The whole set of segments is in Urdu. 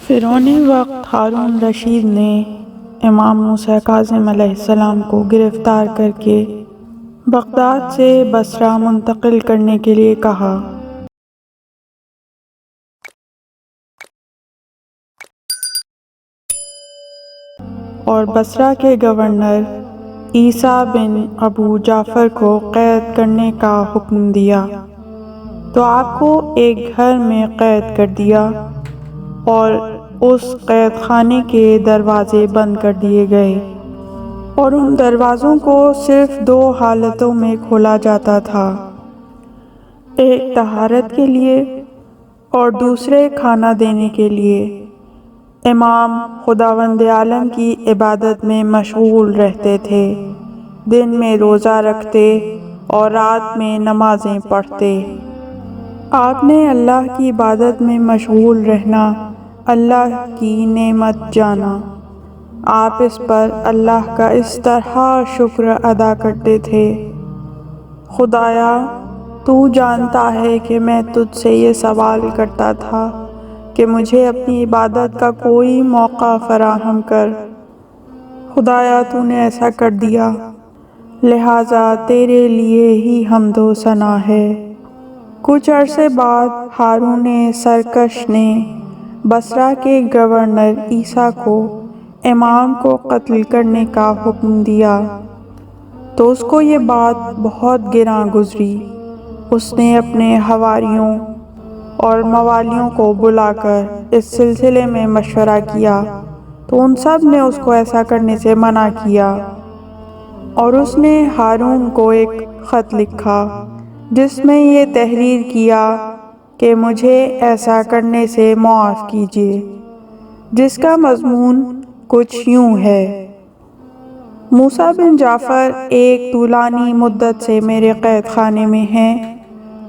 فرعون وقت ہارون رشید نے امام موسیٰ کاظم علیہ السلام کو گرفتار کر کے بغداد سے بصرہ منتقل کرنے کے لیے کہا۔ اور بصرہ کے گورنر عیسیٰ بن ابو جعفر کو قید کرنے کا حکم دیا، تو آپ کو ایک گھر میں قید کر دیا اور اس قید خانے کے دروازے بند کر دیے گئے، اور ان دروازوں کو صرف 2 حالتوں میں کھولا جاتا تھا، ایک طہارت کے لیے اور دوسرے کھانا دینے کے لیے۔ امام خداوند عالم کی عبادت میں مشغول رہتے تھے، دن میں روزہ رکھتے اور رات میں نمازیں پڑھتے۔ آپ نے اللہ کی عبادت میں مشغول رہنا اللہ کی نعمت جانا۔ آپ اس پر اللہ کا اس طرح شکر ادا کرتے تھے: خدایا، تو جانتا ہے کہ میں تجھ سے یہ سوال کرتا تھا کہ مجھے اپنی عبادت کا کوئی موقع فراہم کر۔ خدایا، تو نے ایسا کر دیا، لہٰذا تیرے لیے ہی حمد و ثنا ہے۔ کچھ عرصے بعد ہارون سرکش نے بصرہ کے گورنر عیسیٰ کو امام کو قتل کرنے کا حکم دیا، تو اس کو یہ بات بہت گراں گزری۔ اس نے اپنے حواریوں اور موالیوں کو بلا کر اس سلسلے میں مشورہ کیا، تو ان سب نے اس کو ایسا کرنے سے منع کیا، اور اس نے ہارون کو ایک خط لکھا جس میں یہ تحریر کیا کہ مجھے ایسا کرنے سے معاف کیجیے، جس کا مضمون کچھ یوں ہے: موسیٰ بن جعفر ایک طولانی مدت سے میرے قید خانے میں ہیں،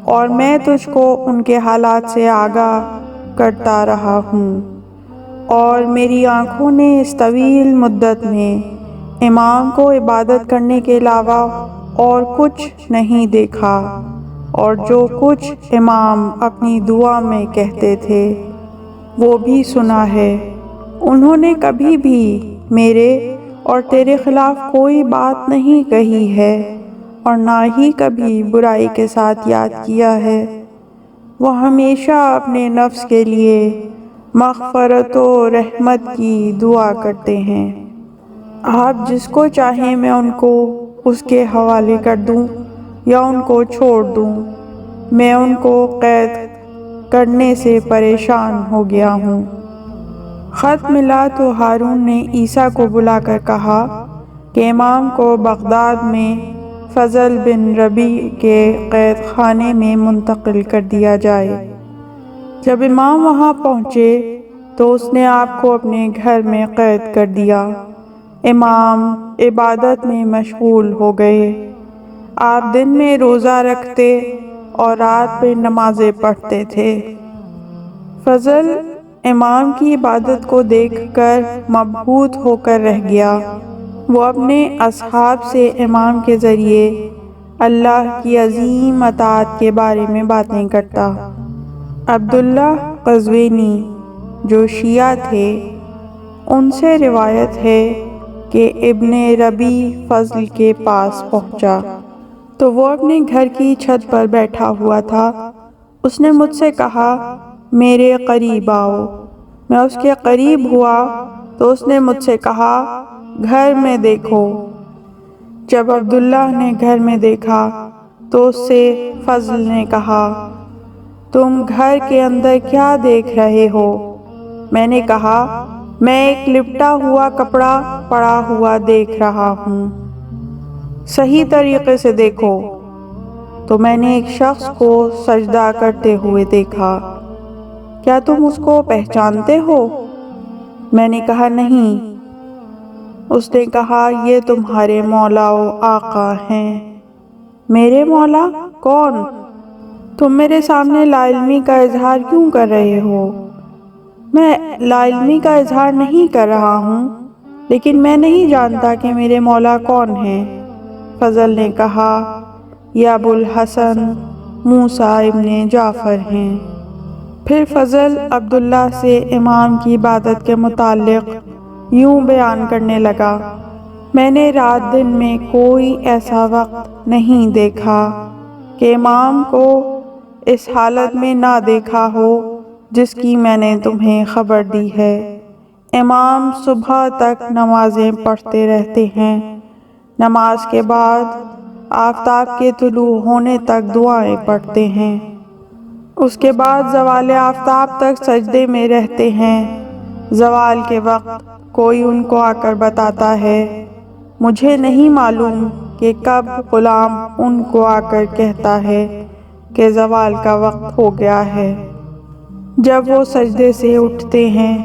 اور میں تجھ کو ان کے حالات سے آگاہ کرتا رہا ہوں، اور میری آنکھوں نے اس طویل مدت میں امام کو عبادت کرنے کے علاوہ اور کچھ نہیں دیکھا، اور جو کچھ امام اپنی دعا میں کہتے تھے وہ بھی سنا ہے۔ انہوں نے کبھی بھی میرے اور تیرے خلاف کوئی بات نہیں کہی ہے، اور نہ ہی کبھی برائی کے ساتھ یاد کیا ہے۔ وہ ہمیشہ اپنے نفس کے لیے مغفرت و رحمت کی دعا کرتے ہیں۔ آپ جس کو چاہیں میں ان کو اس کے حوالے کر دوں یا ان کو چھوڑ دوں، میں ان کو قید کرنے سے پریشان ہو گیا ہوں۔ خط ملا تو ہارون نے عیسیٰ کو بلا کر کہا کہ امام کو بغداد میں فضل بن ربیع کے قید خانے میں منتقل کر دیا جائے۔ جب امام وہاں پہنچے تو اس نے آپ کو اپنے گھر میں قید کر دیا۔ امام عبادت میں مشغول ہو گئے۔ آپ دن میں روزہ رکھتے اور رات میں نمازیں پڑھتے تھے۔ فضل امام کی عبادت کو دیکھ کر مبہوت ہو کر رہ گیا۔ وہ اپنے اصحاب سے امام کے ذریعے اللہ کی عظیم اطاعت کے بارے میں باتیں کرتا۔ عبداللہ قزوینی جو شیعہ تھے، ان سے روایت ہے کہ ابن ربیع فضل کے پاس پہنچا تو وہ اپنے گھر کی چھت پر بیٹھا ہوا تھا۔ اس نے مجھ سے کہا، میرے قریب آؤ۔ میں اس کے قریب ہوا تو اس نے مجھ سے کہا، گھر میں دیکھو۔ جب عبداللہ نے گھر میں دیکھا تو اس سے فضل نے کہا، تم گھر کے اندر کیا دیکھ رہے ہو؟ میں نے کہا، میں ایک لپٹا ہوا کپڑا پڑا ہوا دیکھ رہا ہوں۔ صحیح طریقے سے دیکھو۔ تو میں نے ایک شخص کو سجدہ کرتے ہوئے دیکھا۔ کیا تم اس کو پہچانتے ہو؟ میں نے کہا، نہیں۔ اس نے کہا، یہ تمہارے مولا و آقا ہیں۔ میرے مولا؟ کون؟ تم میرے سامنے لا علمی کا اظہار کیوں کر رہے ہو؟ میں لا علمی کا اظہار نہیں کر رہا ہوں، لیکن میں نہیں جانتا کہ میرے مولا کون ہیں۔ فضل نے کہا، یہ ابو الحسن موسیٰ ابن جعفر ہیں۔ پھر فضل عبداللہ سے امام کی عبادت کے متعلق یوں بیان کرنے لگا، میں نے رات دن میں کوئی ایسا وقت نہیں دیکھا کہ امام کو اس حالت میں نہ دیکھا ہو جس کی میں نے تمہیں خبر دی ہے۔ امام صبح تک نمازیں پڑھتے رہتے ہیں، نماز کے بعد آفتاب کے طلوع ہونے تک دعائیں پڑھتے ہیں، اس کے بعد زوال آفتاب تک سجدے میں رہتے ہیں۔ زوال کے وقت کوئی ان کو آ کر بتاتا ہے، مجھے نہیں معلوم کہ کب غلام ان کو آ کر کہتا ہے کہ زوال کا وقت ہو گیا ہے۔ جب وہ سجدے سے اٹھتے ہیں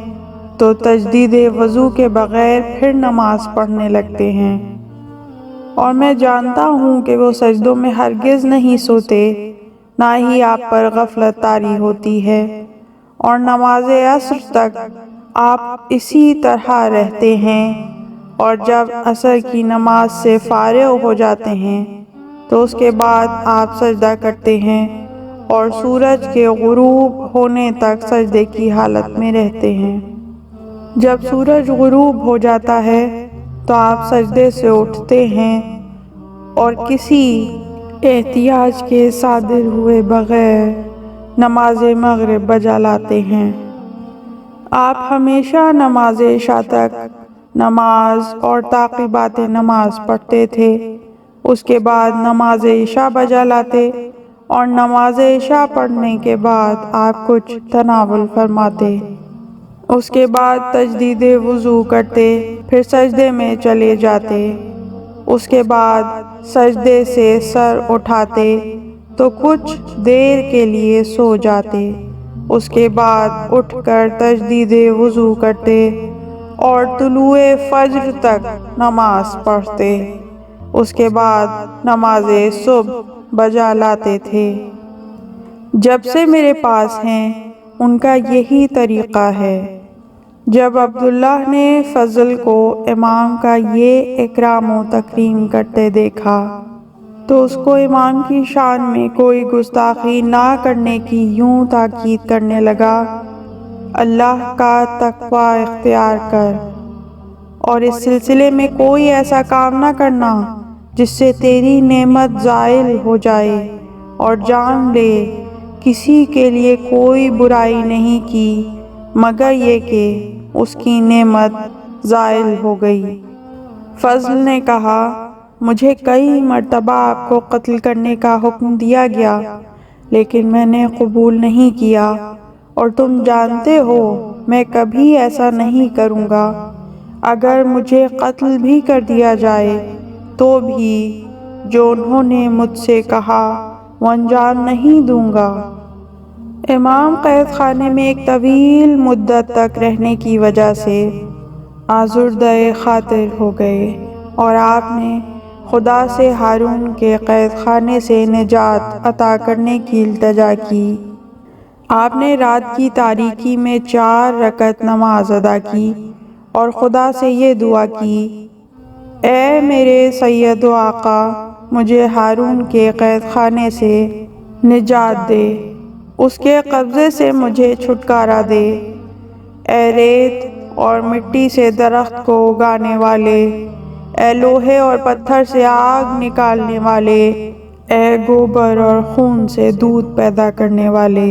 تو تجدید وضو کے بغیر پھر نماز پڑھنے لگتے ہیں، اور میں جانتا ہوں کہ وہ سجدوں میں ہرگز نہیں سوتے، نہ ہی آپ پر غفلت طاری ہوتی ہے، اور نماز عصر تک آپ اسی طرح رہتے ہیں، اور جب عصر کی نماز سے فارغ ہو جاتے ہیں تو اس کے بعد آپ سجدہ کرتے ہیں اور سورج کے غروب ہونے تک سجدے کی حالت میں رہتے ہیں۔ جب سورج غروب ہو جاتا ہے تو آپ سجدے سے اٹھتے ہیں اور کسی احتیاج کے صادر ہوئے بغیر نماز مغرب بجا لاتے ہیں۔ آپ ہمیشہ نماز عشاء تک نماز اور تعقیبات نماز پڑھتے تھے، اس کے بعد نماز عشاء بجا لاتے، اور نماز عشاء پڑھنے کے بعد آپ کچھ تناول فرماتے، اس کے بعد تجدید وضو کرتے، پھر سجدے میں چلے جاتے، اس کے بعد سجدے سے سر اٹھاتے تو کچھ دیر کے لیے سو جاتے، اس کے بعد اٹھ کر تجدید وضو کرتے اور طلوع فجر تک نماز پڑھتے، اس کے بعد نماز صبح بجا لاتے تھے۔ جب سے میرے پاس ہیں ان کا یہی طریقہ ہے۔ جب عبداللہ نے فضل کو امام کا یہ اکرام و تکریم کرتے دیکھا تو اس کو امام کی شان میں کوئی گستاخی نہ کرنے کی یوں تاکید کرنے لگا، اللہ کا تقوی اختیار کر، اور اس سلسلے میں کوئی ایسا کام نہ کرنا جس سے تیری نعمت زائل ہو جائے، اور جان لے کسی کے لیے کوئی برائی نہیں کی مگر یہ کہ اس کی نعمت زائل ہو گئی۔ فضل نے کہا، مجھے کئی مرتبہ آپ کو قتل کرنے کا حکم دیا گیا لیکن میں نے قبول نہیں کیا، اور تم جانتے ہو میں کبھی ایسا نہیں کروں گا۔ اگر مجھے قتل بھی کر دیا جائے تو بھی جو انہوں نے مجھ سے کہا وہ انجام نہیں دوں گا۔ امام قید خانے میں ایک طویل مدت تک رہنے کی وجہ سے آزردہ خاطر ہو گئے، اور آپ نے خدا سے ہارون کے قید خانے سے نجات عطا کرنے کی التجا کی۔ آپ نے رات کی تاریکی میں 4 رکعت نماز ادا کی اور خدا سے یہ دعا کی، اے میرے سید و آقا، مجھے ہارون کے قید خانے سے نجات دے، اس کے قبضے سے مجھے چھٹکارا دے، اے ریت اور مٹی سے درخت کو اگانے والے، اے لوہے اور پتھر سے آگ نکالنے والے، اے گوبر اور خون سے دودھ پیدا کرنے والے،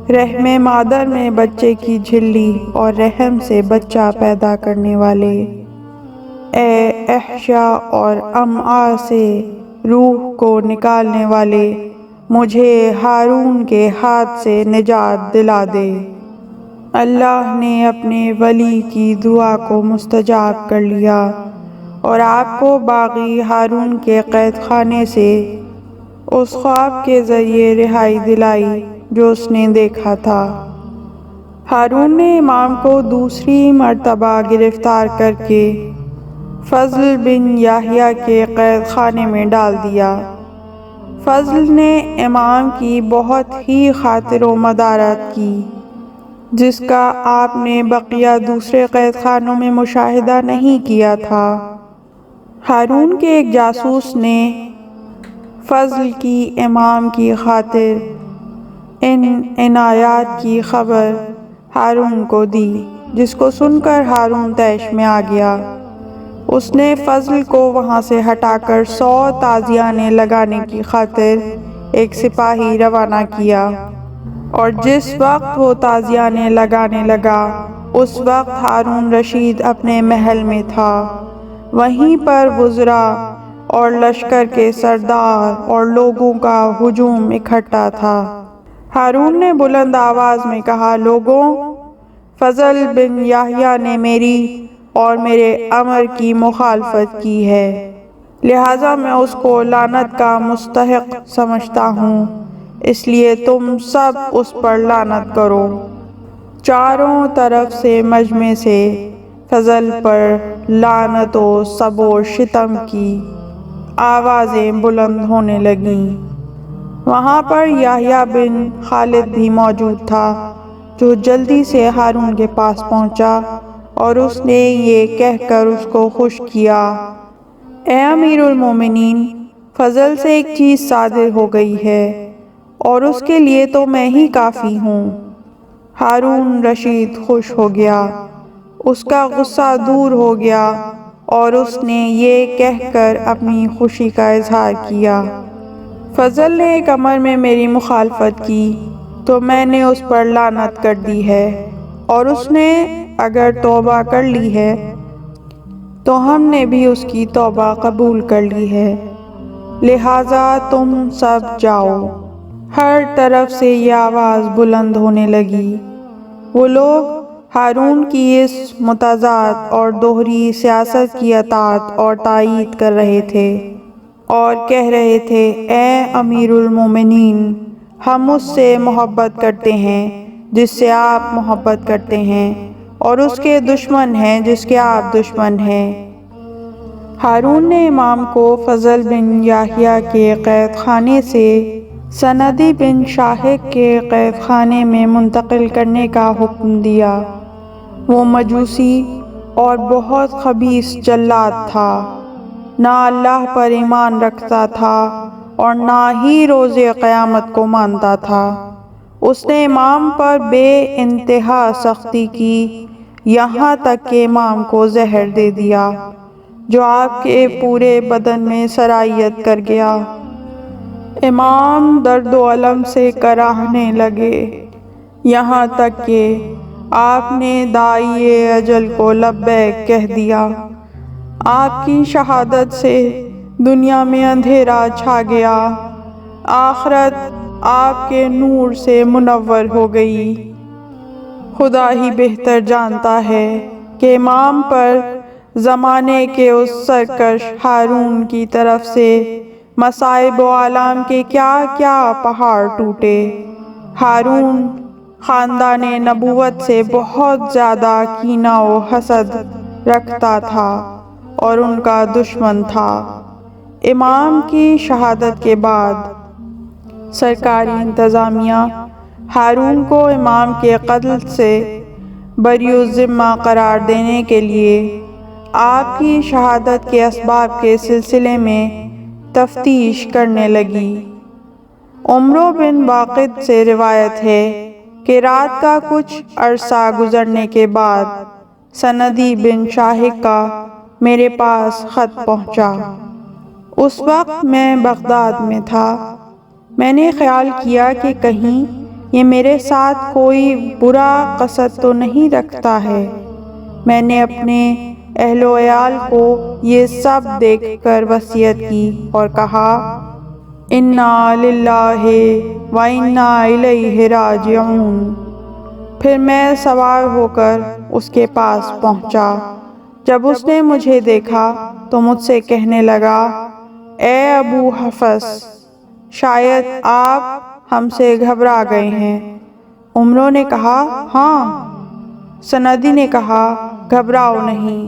رحم مادر میں بچے کی جھلی اور رحم سے بچہ پیدا کرنے والے، اے احشاء اور امعاء سے روح کو نکالنے والے، مجھے ہارون کے ہاتھ سے نجات دلا دے۔ اللہ نے اپنے ولی کی دعا کو مستجاب کر لیا اور آپ کو باغی ہارون کے قید خانے سے اس خواب کے ذریعے رہائی دلائی جو اس نے دیکھا تھا۔ ہارون نے امام کو دوسری مرتبہ گرفتار کر کے فضل بن یحییٰ کے قید خانے میں ڈال دیا۔ فضل نے امام کی بہت ہی خاطر و مدارات کی جس کا آپ نے بقیہ دوسرے قید خانوں میں مشاہدہ نہیں کیا تھا۔ ہارون کے ایک جاسوس نے فضل کی امام کی خاطر ان آیات کی خبر ہارون کو دی، جس کو سن کر ہارون طیش میں آ گیا۔ اس نے فضل کو وہاں سے ہٹا کر 100 تازیانے لگانے کی خاطر ایک سپاہی روانہ کیا، اور جس وقت وہ تازیانے لگانے لگا اس وقت ہارون رشید اپنے محل میں تھا۔ وہیں پر وزراء اور لشکر کے سردار اور لوگوں کا ہجوم اکٹھا تھا۔ ہارون نے بلند آواز میں کہا، لوگوں، فضل بن یحییٰ نے میری اور میرے امر کی مخالفت کی ہے، لہٰذا میں اس کو لعنت کا مستحق سمجھتا ہوں، اس لیے تم سب اس پر لعنت کرو۔ چاروں طرف سے مجمع سے فضل پر لعنت و سب و شتم کی آوازیں بلند ہونے لگیں۔ وہاں پر یحییٰ بن خالد بھی موجود تھا، جو جلدی سے ہارون کے پاس پہنچا اور اس نے یہ کہہ کر اس کو خوش کیا، اے امیر المومنین، فضل سے ایک چیز صادر ہو گئی ہے اور اس کے لیے تو میں ہی کافی ہوں۔ ہارون رشید خوش ہو گیا، اس کا غصہ دور ہو گیا اور اس نے یہ کہہ کر اپنی خوشی کا اظہار کیا، فضل نے ایک امر میں میری مخالفت کی تو میں نے اس پر لعنت کر دی ہے، اور اس نے اگر توبہ کر لی ہے تو ہم نے بھی اس کی توبہ قبول کر لی ہے، لہٰذا تم سب جاؤ۔ ہر طرف سے یہ آواز بلند ہونے لگی۔ وہ لوگ ہارون کی اس متضاد اور دوہری سیاست کی اطاعت اور تائید کر رہے تھے اور کہہ رہے تھے، اے امیر المومنین، ہم اس سے محبت کرتے ہیں جس سے آپ محبت کرتے ہیں، اور اس کے دشمن ہیں جس کے آپ دشمن ہیں۔ ہارون نے امام کو فضل بن یحییٰ کے قید خانے سے سندی بن شاہق کے قید خانے میں منتقل کرنے کا حکم دیا۔ وہ مجوسی اور بہت خبیث جلاد تھا، نہ اللہ پر ایمان رکھتا تھا اور نہ ہی روز قیامت کو مانتا تھا۔ اس نے امام پر بے انتہا سختی کی، یہاں تک کہ امام کو زہر دے دیا، جو آپ کے پورے بدن میں سرائیت کر گیا۔ امام درد و الم سے کراہنے لگے، یہاں تک کہ آپ نے داعی اجل کو لبیک کہہ دیا۔ آپ کی شہادت سے دنیا میں اندھیرا چھا گیا، آخرت آپ کے نور سے منور ہو گئی۔ خدا ہی بہتر جانتا ہے کہ امام پر زمانے کے اس سرکش ہارون کی طرف سے مصائب و آلام کے کیا کیا پہاڑ ٹوٹے۔ ہارون خاندان نبوت سے بہت زیادہ کینہ و حسد رکھتا تھا اور ان کا دشمن تھا۔ امام کی شہادت کے بعد سرکاری انتظامیہ ہارون کو امام کے قتل سے بری الذمہ قرار دینے کے لیے آپ کی شہادت کے اسباب کے سلسلے میں تفتیش کرنے لگی۔ عمرو بن واقد سے روایت ہے کہ رات کا کچھ عرصہ گزرنے کے بعد سندی بن شاہق کا میرے پاس خط پہنچا۔ اس وقت میں بغداد میں تھا۔ میں نے خیال کیا کہ کہیں یہ میرے ساتھ کوئی برا قصد تو نہیں رکھتا ہے۔ میں نے اپنے اہل و عیال کو یہ سب دیکھ کر وصیت کی اور کہا، انا للہ و انا الیہ راجعون۔ پھر میں سوار ہو کر اس کے پاس پہنچا۔ جب اس نے مجھے دیکھا تو مجھ سے کہنے لگا، اے ابو حفص، شاید آپ ہم سے گھبرا گئے ہیں۔ عمرو نے کہا، ہاں۔ سندی نے کہا، گھبراؤ نہیں،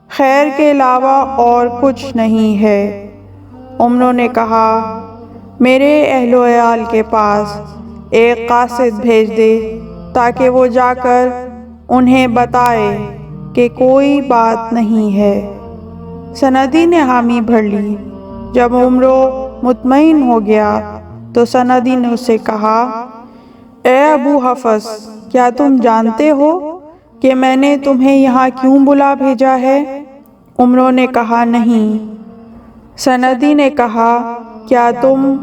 خیر کے علاوہ اور کچھ نہیں ہے۔ عمرو نے کہا، میرے اہل و عیال کے پاس ایک قاصد بھیج دے تاکہ وہ جا کر انہیں بتائے کہ کوئی بات نہیں ہے۔ سندی نے حامی بھر لی۔ جب عمرو مطمئن ہو گیا تو سندی نے اسے کہا، اے ابو حفص، کیا تم جانتے ہو کہ میں نے تمہیں یہاں کیوں بلا بھیجا ہے؟ عمروں نے کہا نہیں۔ سندی نے کہا کیا تم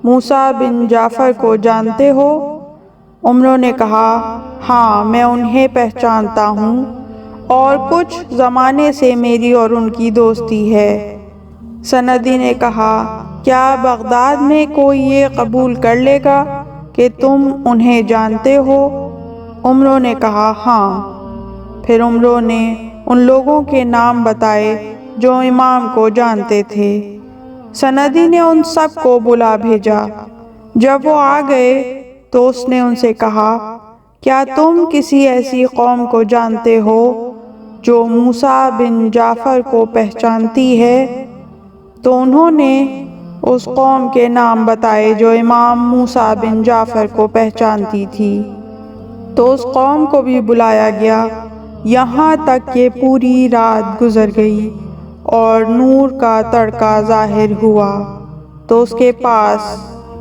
موسیٰ بن جعفر کو جانتے ہو؟ عمروں نے کہا ہاں، میں انہیں پہچانتا ہوں اور کچھ زمانے سے میری اور ان کی دوستی ہے۔ سندی نے کہا کیا بغداد میں کوئی یہ قبول کر لے گا کہ تم انہیں جانتے ہو؟ عمروں نے کہا ہاں۔ پھر عمروں نے ان لوگوں کے نام بتائے جو امام کو جانتے تھے۔ سندی نے ان سب کو بلا بھیجا۔ جب وہ آ گئے تو اس نے ان سے کہا کیا تم کسی ایسی قوم کو جانتے ہو جو موسیٰ بن جعفر کو پہچانتی ہے؟ تو انہوں نے اس قوم کے نام بتائے جو امام موسیٰ بن جعفر کو پہچانتی تھی۔ تو اس قوم کو بھی بلایا گیا، یہاں تک کہ پوری رات گزر گئی اور نور کا تڑکا ظاہر ہوا تو اس کے پاس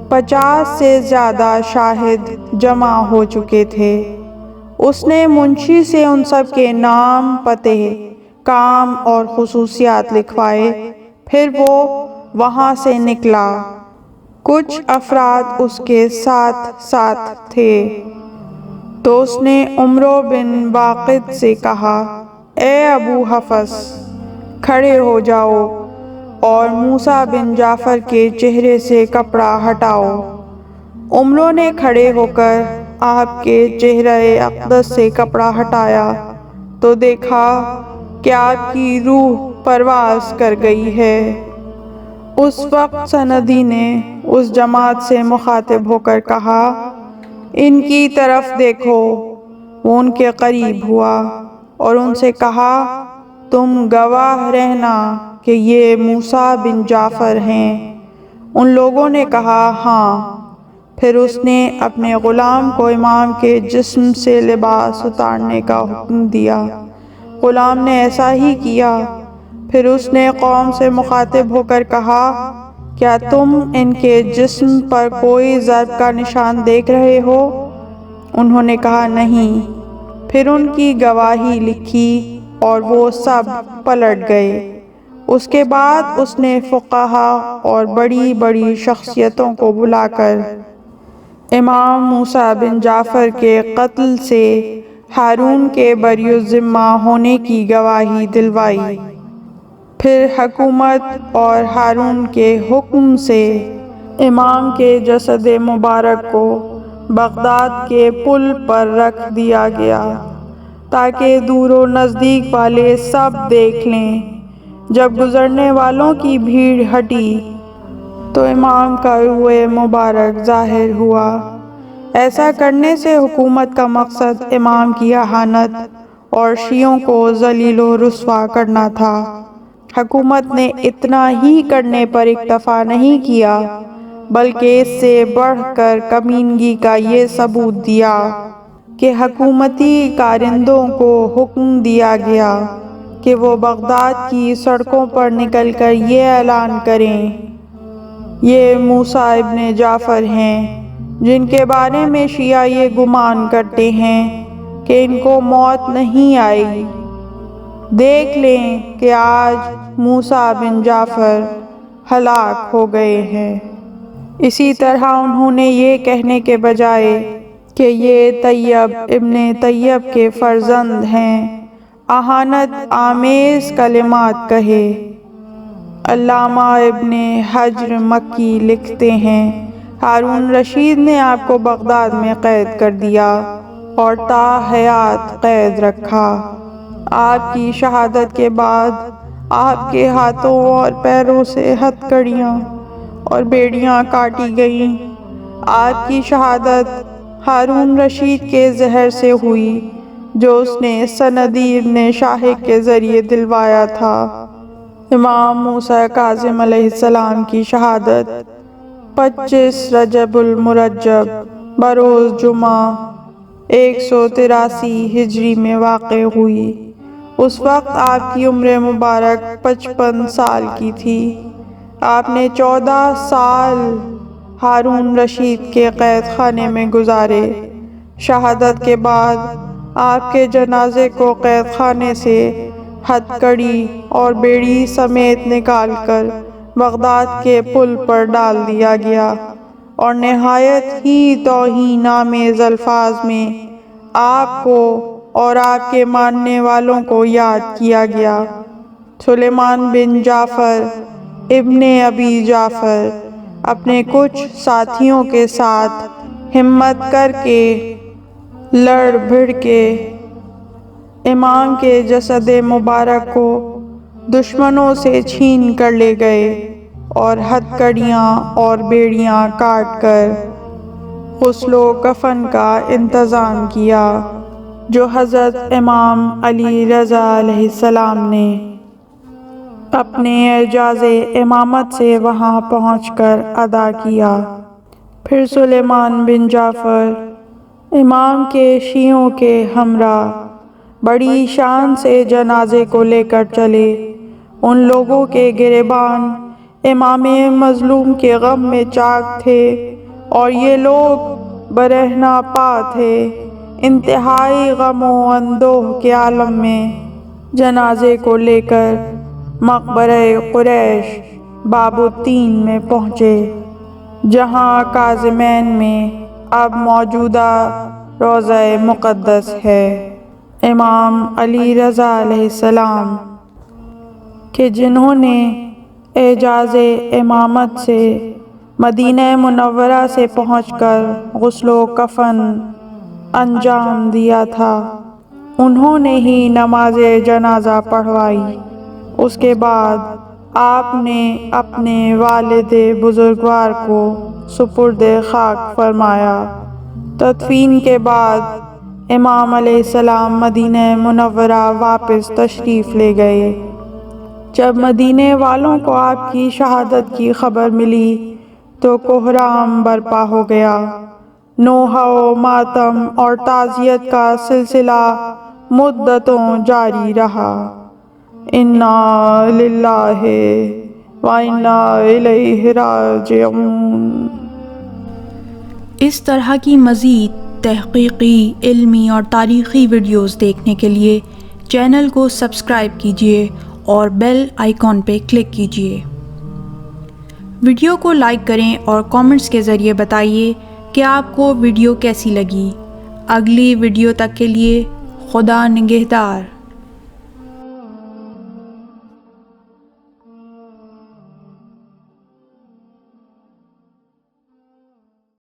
50 سے زیادہ شاہد جمع ہو چکے تھے۔ اس نے منشی سے ان سب کے نام، پتے، کام اور خصوصیات لکھوائے۔ پھر وہ وہاں سے نکلا۔ کچھ افراد اس کے ساتھ ساتھ تھے۔ تو اس نے عمرو بن واقد سے کہا اے ابو حفص، کھڑے ہو جاؤ اور موسیٰ بن جعفر کے چہرے سے کپڑا ہٹاؤ۔ عمروں نے کھڑے ہو کر آپ کے چہرہ اقدس سے کپڑا ہٹایا تو دیکھا کہ آپ کی روح پرواز کر گئی ہے۔ اس وقت سندی نے اس جماعت سے مخاطب ہو کر کہا ان کی طرف دیکھو۔ وہ ان کے قریب ہوا اور ان سے کہا تم گواہ رہنا کہ یہ موسیٰ بن جعفر ہیں۔ ان لوگوں نے کہا ہاں۔ پھر اس نے اپنے غلام کو امام کے جسم سے لباس اتارنے کا حکم دیا۔ غلام نے ایسا ہی کیا۔ پھر اس نے قوم سے مخاطب ہو کر کہا کیا تم ان کے جسم پر کوئی ضرب کا نشان دیکھ رہے ہو؟ انہوں نے کہا نہیں۔ پھر ان کی گواہی لکھی اور وہ سب پلٹ گئے۔ اس کے بعد اس نے فقہا اور بڑی بڑی شخصیتوں کو بلا کر امام موسیٰ بن جعفر کے قتل سے ہارون کے بری الذمہ ہونے کی گواہی دلوائی۔ پھر حکومت اور ہارون کے حکم سے امام کے جسد مبارک کو بغداد کے پل پر رکھ دیا گیا تاکہ دور و نزدیک والے سب دیکھ لیں۔ جب گزرنے والوں کی بھیڑ ہٹی تو امام کا روح مبارک ظاہر ہوا۔ ایسا کرنے سے حکومت کا مقصد امام کی اہانت اور شیعوں کو ذلیل و رسوا کرنا تھا۔ حکومت نے اتنا ہی کرنے پر اکتفا نہیں کیا بلکہ اس سے بڑھ کر کمینگی کا یہ ثبوت دیا کہ حکومتی کارندوں کو حکم دیا گیا کہ وہ بغداد کی سڑکوں پر نکل کر یہ اعلان کریں یہ موسیٰ ابن جعفر ہیں جن کے بارے میں شیعہ یہ گمان کرتے ہیں کہ ان کو موت نہیں آئی۔ دیکھ لیں کہ آج موسیٰ بن جعفر ہلاک ہو گئے ہیں۔ اسی طرح انہوں نے یہ کہنے کے بجائے کہ یہ طیب ابن طیب کے فرزند ہیں، اہانت آمیز کلمات کہے۔ علامہ ابن حجر مکی لکھتے ہیں ہارون رشید نے آپ کو بغداد میں قید کر دیا اور تا حیات قید رکھا۔ آپ کی شہادت کے بعد آپ کے ہاتھوں اور پیروں سے ہتھکڑیاں اور بیڑیاں کاٹی گئیں۔ آپ کی شہادت ہارون رشید کے زہر سے ہوئی جو اس نے سندی ابن شاہق کے ذریعے دلوایا تھا۔ امام موسیٰ کاظم علیہ السلام کی شہادت 25 رجب المرجب بروز جمعہ 183 ہجری میں واقع ہوئی۔ اس وقت آپ کی عمر مبارک 55 سال کی تھی۔ آپ نے 14 سال ہارون رشید کے قید خانے میں گزارے۔ شہادت کے بعد آپ کے جنازے کو قید خانے سے ہتھکڑی اور بیڑی سمیت نکال کر بغداد کے پل پر ڈال دیا گیا اور نہایت ہی توہین آمیز الفاظ میں آپ کو اور آپ کے ماننے والوں کو یاد کیا گیا۔ سلیمان بن جعفر ابن ابی جعفر اپنے کچھ ساتھیوں کے ساتھ ہمت کر کے لڑ بھڑ کے امام کے جسد مبارک کو دشمنوں سے چھین کر لے گئے اور ہتھکڑیاں اور بیڑیاں کاٹ کر غسل و کفن کا انتظام کیا، جو حضرت امام علی رضا علیہ السلام نے اپنے اعجاز امامت سے وہاں پہنچ کر ادا کیا۔ پھر سلیمان بن جعفر امام کے شیعوں کے ہمراہ بڑی شان سے جنازے کو لے کر چلے۔ ان لوگوں کے گریباں امام مظلوم کے غم میں چاک تھے اور یہ لوگ برہنہ پا تھے، انتہائی غم و اندوہ کے عالم میں جنازے کو لے کر مقبرہ قریش باب الطین میں پہنچے، جہاں کاظمین میں اب موجودہ روضہ مقدس ہے۔ امام علی رضا علیہ السلام کہ جنہوں نے اعجاز امامت سے مدینہ منورہ سے پہنچ کر غسل و کفن انجام دیا تھا، انہوں نے ہی نماز جنازہ پڑھوائی۔ اس کے بعد آپ نے اپنے والد بزرگوار کو سپرد خاک فرمایا۔ تدفین کے بعد امام علیہ السلام مدینہ منورہ واپس تشریف لے گئے۔ جب مدینے والوں کو آپ کی شہادت کی خبر ملی تو کہرام برپا ہو گیا، نوحہ و ماتم اور تعزیت کا سلسلہ مدتوں جاری رہا۔ انا للہ و انا الیہ راجعون۔ اس طرح کی مزید تحقیقی، علمی اور تاریخی ویڈیوز دیکھنے کے لیے چینل کو سبسکرائب کیجیے اور بیل آئیکن پہ کلک کیجیے۔ ویڈیو کو لائک کریں اور کامنٹس کے ذریعے بتائیے کہ آپ کو ویڈیو کیسی لگی۔ اگلی ویڈیو تک کے لیے خدا نگہدار۔